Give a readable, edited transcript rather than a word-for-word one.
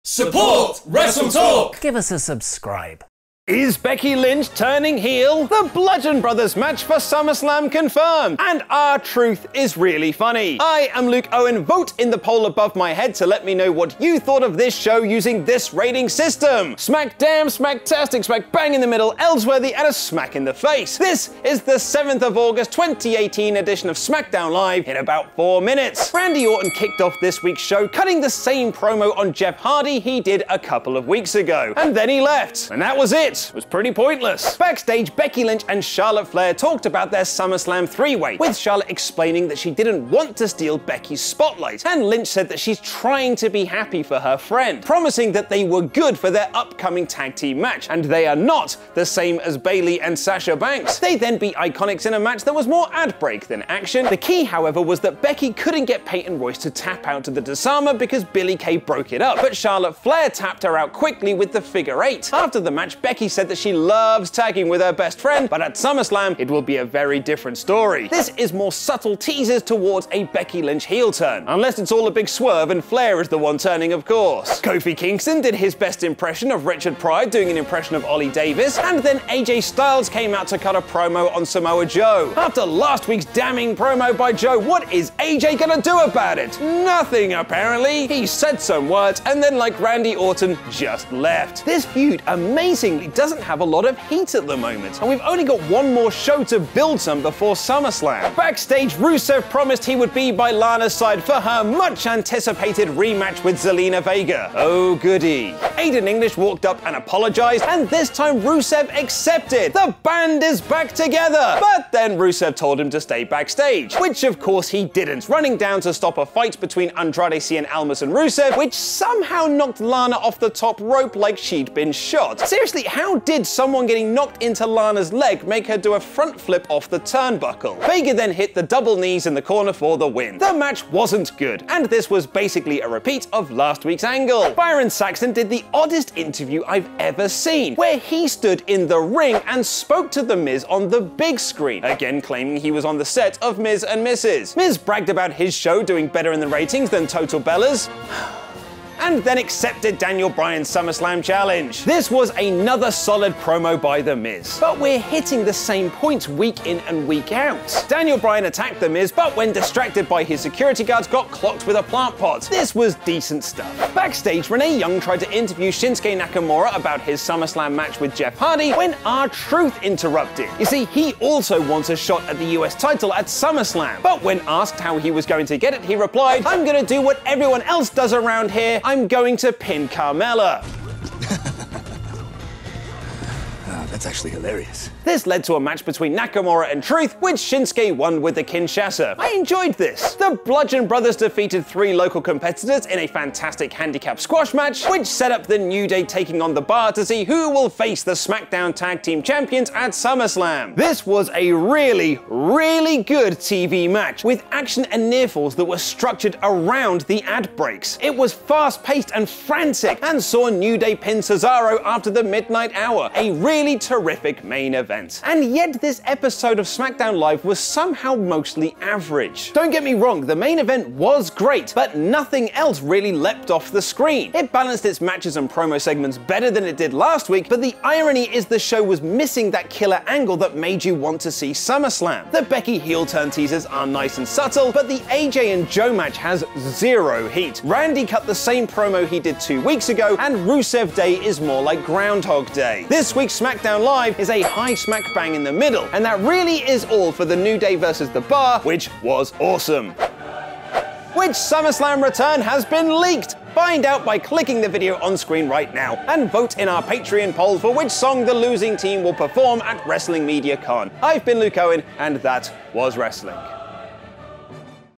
Support WrestleTalk! Give us a subscribe. Is Becky Lynch turning heel? The Bludgeon Brothers match for SummerSlam confirmed, and our truth is really funny. I am Luke Owen. Vote in the poll above my head to let me know what you thought of this show using this rating system. Smack damn, smacktastic, smack bang in the middle, Ellsworthy, and a smack in the face. This is the 7th of August 2018 edition of SmackDown Live in about 4 minutes. Randy Orton kicked off this week's show cutting the same promo on Jeff Hardy he did a couple of weeks ago, and then he left, and that was it. Was pretty pointless. Backstage, Becky Lynch and Charlotte Flair talked about their SummerSlam three-way, with Charlotte explaining that she didn't want to steal Becky's spotlight, and Lynch said that she's trying to be happy for her friend, promising that they were good for their upcoming tag team match, and they are not the same as Bayley and Sasha Banks. They then beat IIconics in a match that was more ad break than action. The key, however, was that Becky couldn't get Peyton Royce to tap out to the disarmer because Billie Kay broke it up, but Charlotte Flair tapped her out quickly with the figure 8. After the match, Becky said that she loves tagging with her best friend, but at SummerSlam, it will be a very different story. This is more subtle teasers towards a Becky Lynch heel turn, unless it's all a big swerve and Flair is the one turning, of course. Kofi Kingston did his best impression of Richard Pryor doing an impression of Ollie Davis, and then AJ Styles came out to cut a promo on Samoa Joe. After last week's damning promo by Joe, what is AJ gonna do about it? Nothing, apparently. He said some words, and then, like Randy Orton, just left. This feud amazingly doesn't have a lot of heat at the moment, and we've only got one more show to build some before SummerSlam. Backstage, Rusev promised he would be by Lana's side for her much-anticipated rematch with Zelina Vega. Oh goody. Aiden English walked up and apologized, and this time Rusev accepted. The band is back together! But then Rusev told him to stay backstage, which of course he didn't, running down to stop a fight between Andrade, Cien Almas and Rusev, which somehow knocked Lana off the top rope like she'd been shot. Seriously, how did someone getting knocked into Lana's leg make her do a front flip off the turnbuckle? Vega then hit the double knees in the corner for the win. The match wasn't good, and this was basically a repeat of last week's angle. Byron Saxton did the oddest interview I've ever seen, where he stood in the ring and spoke to the Miz on the big screen, again claiming he was on the set of Miz and Mrs. Miz bragged about his show doing better in the ratings than Total Bellas, and then accepted Daniel Bryan's SummerSlam challenge. This was another solid promo by The Miz, but we're hitting the same points week in and week out. Daniel Bryan attacked The Miz, but when distracted by his security guards, got clocked with a plant pot. This was decent stuff. Backstage, Renee Young tried to interview Shinsuke Nakamura about his SummerSlam match with Jeff Hardy when R-Truth interrupted. You see, he also wants a shot at the US title at SummerSlam, but when asked how he was going to get it, he replied, "I'm gonna do what everyone else does around here. I'm going to pin Carmella." That's actually hilarious. This led to a match between Nakamura and Truth, which Shinsuke won with the Kinshasa. I enjoyed this. The Bludgeon Brothers defeated 3 local competitors in a fantastic handicap squash match, which set up the New Day taking on The Bar to see who will face the SmackDown Tag Team Champions at SummerSlam. This was a really, really good TV match, with action and near falls that were structured around the ad breaks. It was fast-paced and frantic, and saw New Day pin Cesaro after the midnight hour. A really terrific main event. And yet this episode of SmackDown Live was somehow mostly average. Don't get me wrong, the main event was great, but nothing else really leapt off the screen. It balanced its matches and promo segments better than it did last week, but the irony is the show was missing that killer angle that made you want to see SummerSlam. The Becky heel turn teasers are nice and subtle, but the AJ and Joe match has zero heat. Randy cut the same promo he did 2 weeks ago, and Rusev Day is more like Groundhog Day. This week's SmackDown Live is a high smack bang in the middle, and that really is all for the New Day versus The Bar, which was awesome. Which SummerSlam return has been leaked? Find out by clicking the video on screen right now, and vote in our Patreon poll for which song the losing team will perform at Wrestling Media Con. I've been Luke Owen, and that was wrestling.